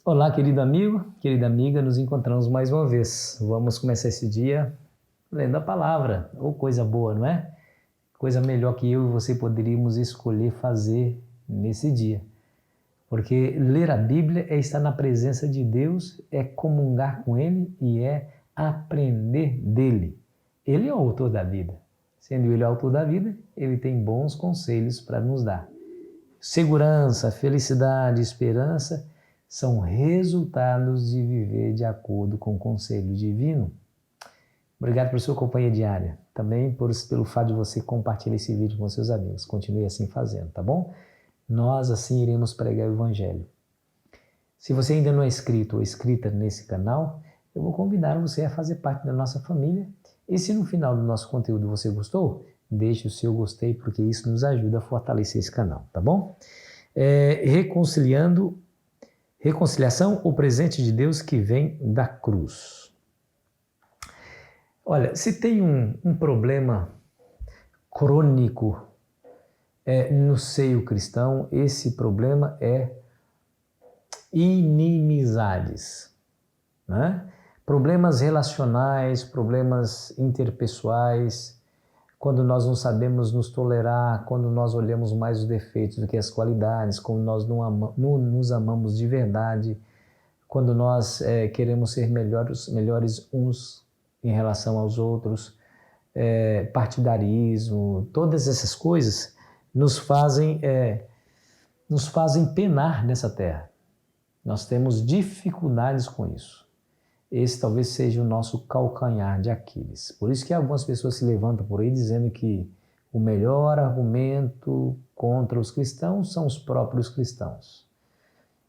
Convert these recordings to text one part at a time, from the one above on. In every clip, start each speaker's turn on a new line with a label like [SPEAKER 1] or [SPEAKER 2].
[SPEAKER 1] Olá, querido amigo, querida amiga, nos encontramos mais uma vez. Vamos começar esse dia lendo a palavra. Ou coisa boa, não é? Coisa melhor que eu e você poderíamos escolher fazer nesse dia. Porque ler a Bíblia é estar na presença de Deus, é comungar com Ele e é aprender dele. Ele é o autor da vida. Sendo Ele o autor da vida, Ele tem bons conselhos para nos dar. Segurança, felicidade, esperança são resultados de viver de acordo com o conselho divino. Obrigado por sua companhia diária. Também pelo fato de você compartilhar esse vídeo com seus amigos. Continue assim fazendo, tá bom? Nós assim iremos pregar o Evangelho. Se você ainda não é inscrito ou inscrita nesse canal, eu vou convidar você a fazer parte da nossa família. E se no final do nosso conteúdo você gostou, deixe o seu gostei, porque isso nos ajuda a fortalecer esse canal, tá bom? Reconciliação, o presente de Deus que vem da cruz. Olha, se tem um problema crônico no seio cristão, esse problema é inimizades, né? Problemas relacionais, problemas interpessoais, quando nós não sabemos nos tolerar, quando nós olhamos mais os defeitos do que as qualidades, quando nós não nos amamos de verdade, quando nós queremos ser melhores uns em relação aos outros, partidarismo, todas essas coisas nos fazem penar nessa terra. Nós temos dificuldades com isso. Esse talvez seja o nosso calcanhar de Aquiles. Por isso que algumas pessoas se levantam por aí dizendo que o melhor argumento contra os cristãos são os próprios cristãos.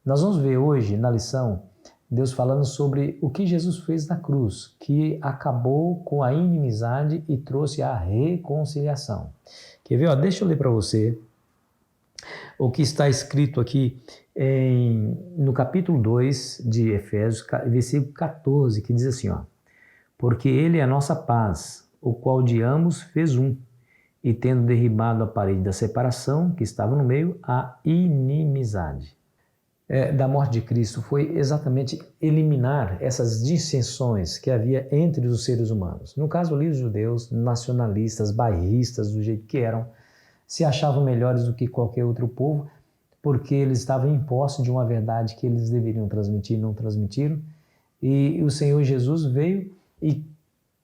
[SPEAKER 1] Nós vamos ver hoje na lição Deus falando sobre o que Jesus fez na cruz, que acabou com a inimizade e trouxe a reconciliação. Quer ver? Deixa eu ler para você o que está escrito aqui no capítulo 2 de Efésios, versículo 14, que diz assim, porque Ele é a nossa paz, o qual de ambos fez um, e tendo derribado a parede da separação que estava no meio, a inimizade. Da morte de Cristo foi exatamente eliminar essas dissensões que havia entre os seres humanos. No caso ali, os judeus, nacionalistas, bairristas, do jeito que eram, se achavam melhores do que qualquer outro povo, porque eles estavam em posse de uma verdade que eles deveriam transmitir, não transmitiram. E o Senhor Jesus veio e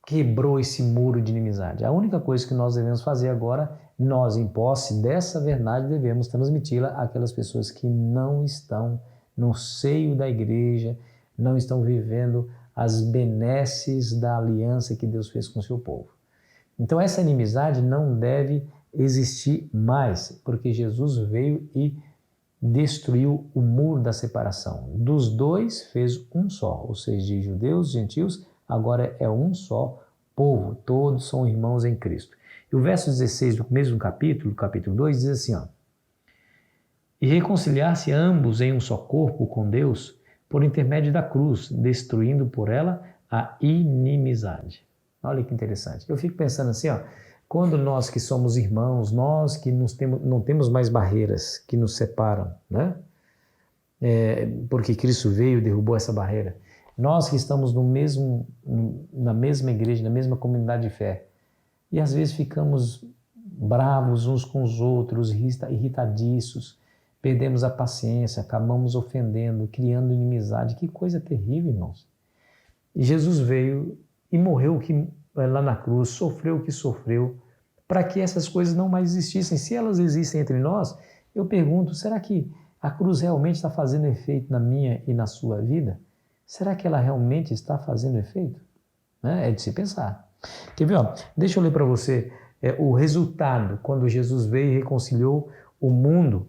[SPEAKER 1] quebrou esse muro de inimizade. A única coisa que nós devemos fazer agora, nós em posse dessa verdade, devemos transmiti-la àquelas pessoas que não estão no seio da igreja, não estão vivendo as benesses da aliança que Deus fez com o seu povo. Então essa inimizade não deve existir mais, porque Jesus veio e destruiu o muro da separação. Dos dois fez um só, ou seja, de judeus e gentios, agora é um só povo, todos são irmãos em Cristo. E o verso 16 do mesmo capítulo 2, diz assim, e reconciliar-se ambos em um só corpo com Deus por intermédio da cruz, destruindo por ela a inimizade. Olha que interessante. Eu fico pensando assim, quando nós que somos irmãos, nós que não temos mais barreiras que nos separam, né? Porque Cristo veio e derrubou essa barreira. Nós que estamos na mesma igreja, na mesma comunidade de fé, e às vezes ficamos bravos uns com os outros, irritadiços, perdemos a paciência, acabamos ofendendo, criando inimizade. Que coisa terrível, irmãos. E Jesus veio e morreu lá na cruz, sofreu o que sofreu, para que essas coisas não mais existissem. Se elas existem entre nós, eu pergunto, será que a cruz realmente está fazendo efeito na minha e na sua vida? Será que ela realmente está fazendo efeito? É de se pensar. Quer ver? Deixa eu ler para você o resultado, quando Jesus veio e reconciliou o mundo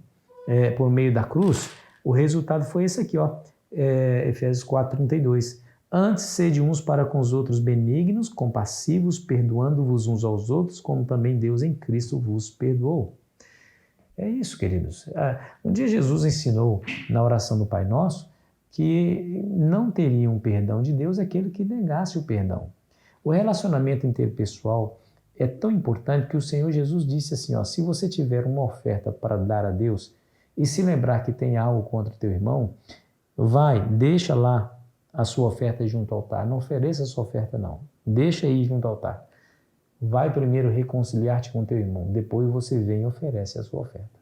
[SPEAKER 1] por meio da cruz. O resultado foi esse aqui, Efésios 4:32. Antes, sede uns para com os outros benignos, compassivos, perdoando-vos uns aos outros, como também Deus em Cristo vos perdoou. É isso, queridos. Um dia Jesus ensinou na oração do Pai Nosso que não teria um perdão de Deus aquele que negasse o perdão. O relacionamento interpessoal é tão importante que o Senhor Jesus disse assim, se você tiver uma oferta para dar a Deus e se lembrar que tem algo contra o teu irmão, Vai, deixa lá a sua oferta junto ao altar. Não ofereça a sua oferta, não. Deixa aí junto ao altar. Vai primeiro reconciliar-te com teu irmão. Depois você vem e oferece a sua oferta.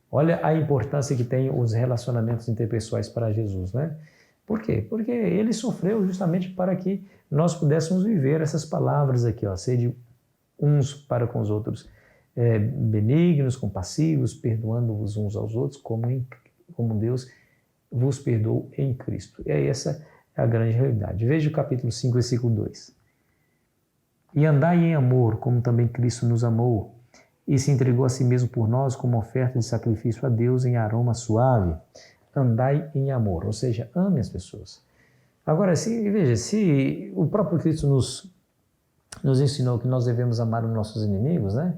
[SPEAKER 1] Olha a importância que tem os relacionamentos interpessoais para Jesus, né? Por quê? Porque ele sofreu justamente para que nós pudéssemos viver essas palavras aqui, ó, sede uns para com os outros, benignos, compassivos, perdoando-vos uns aos outros, como Deus vos perdoou em Cristo. E essa é a grande realidade. Veja o capítulo 5, versículo 2. E andai em amor, como também Cristo nos amou, e se entregou a si mesmo por nós como oferta de sacrifício a Deus em aroma suave. Andai em amor, ou seja, ame as pessoas. Agora, veja, se o próprio Cristo nos ensinou que nós devemos amar os nossos inimigos, né?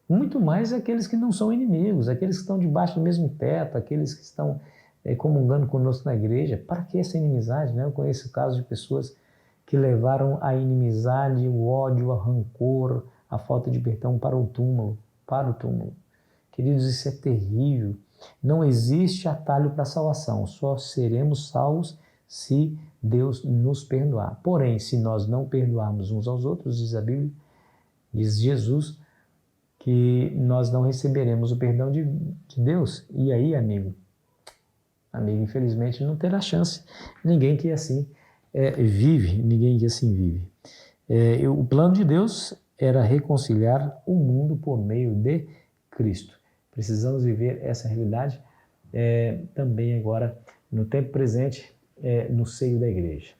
[SPEAKER 1] Muito mais aqueles que não são inimigos, aqueles que estão debaixo do mesmo teto, aqueles que estão comungando conosco na igreja. Para que essa inimizade, né? Eu conheço casos de pessoas que levaram a inimizade, o ódio, o rancor, a falta de perdão para o túmulo. Queridos, isso é terrível. Não existe atalho para a salvação, só seremos salvos se Deus nos perdoar. Porém, se nós não perdoarmos uns aos outros, diz a Bíblia, diz Jesus, que nós não receberemos o perdão de Deus. E aí, amigo, infelizmente não terá chance. Ninguém que assim vive. O plano de Deus era reconciliar o mundo por meio de Cristo. Precisamos viver essa realidade também agora, no tempo presente, no seio da igreja.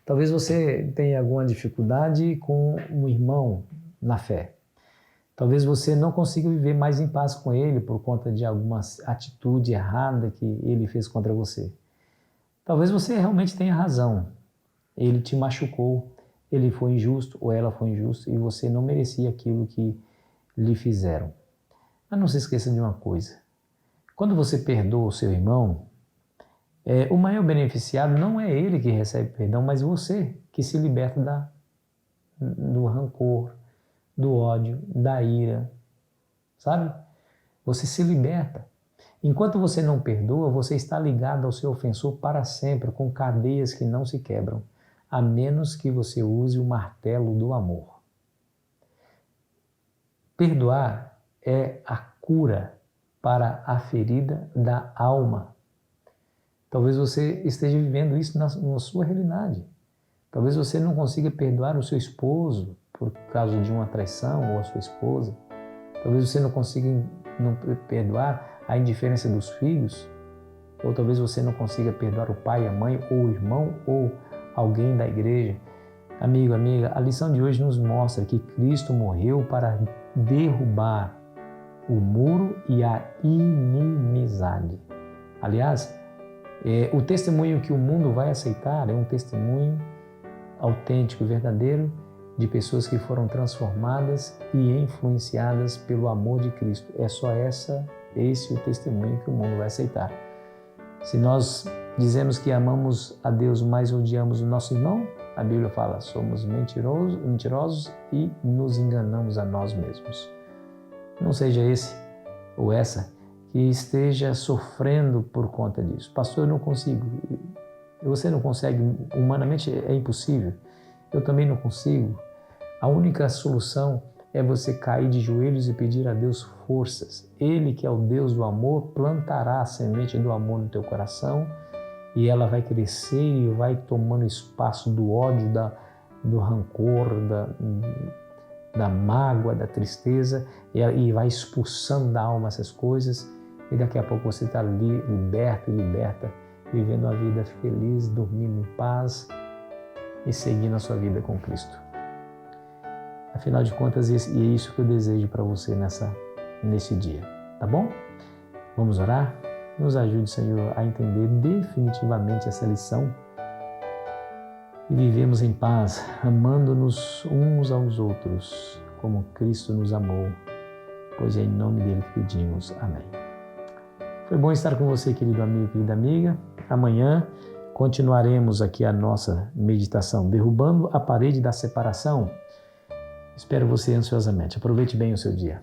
[SPEAKER 1] Talvez você tenha alguma dificuldade com um irmão na fé. Talvez você não consiga viver mais em paz com ele por conta de alguma atitude errada que ele fez contra você. Talvez você realmente tenha razão. Ele te machucou, ele foi injusto ou ela foi injusta e você não merecia aquilo que lhe fizeram. Mas não se esqueça de uma coisa. Quando você perdoa o seu irmão, o maior beneficiado não é ele que recebe perdão, mas você que se liberta do rancor, do ódio, da ira, sabe? Você se liberta. Enquanto você não perdoa, você está ligado ao seu ofensor para sempre, com cadeias que não se quebram, a menos que você use o martelo do amor. Perdoar é a cura para a ferida da alma. Talvez você esteja vivendo isso na sua realidade. Talvez você não consiga perdoar o seu esposo por causa de uma traição ou a sua esposa. Talvez você não consiga perdoar a indiferença dos filhos. Ou talvez você não consiga perdoar o pai, a mãe, ou o irmão, ou alguém da igreja. Amigo, amiga, a lição de hoje nos mostra que Cristo morreu para derrubar o muro e a inimizade. Aliás, o testemunho que o mundo vai aceitar é um testemunho autêntico e verdadeiro de pessoas que foram transformadas e influenciadas pelo amor de Cristo. É só esse o testemunho que o mundo vai aceitar. Se nós dizemos que amamos a Deus, mas odiamos o nosso irmão, a Bíblia fala, somos mentirosos e nos enganamos a nós mesmos. Não seja esse ou essa que esteja sofrendo por conta disso. Pastor, eu não consigo. Você não consegue, humanamente é impossível. Eu também não consigo. A única solução é você cair de joelhos e pedir a Deus forças. Ele, que é o Deus do amor, plantará a semente do amor no teu coração e ela vai crescer e vai tomando espaço do ódio, do rancor, da mágoa, da tristeza e vai expulsando da alma essas coisas e daqui a pouco você está ali liberto e liberta, vivendo uma vida feliz, dormindo em paz e seguindo a sua vida com Cristo. Afinal de contas, é isso que eu desejo para você nesse dia, tá bom? Vamos orar? Nos ajude, Senhor, a entender definitivamente essa lição e vivemos em paz, amando-nos uns aos outros, como Cristo nos amou, pois é em nome dele que pedimos. Amém. Foi bom estar com você, querido amigo, querida amiga. Amanhã continuaremos aqui a nossa meditação, derrubando a parede da separação. Espero você ansiosamente. Aproveite bem o seu dia.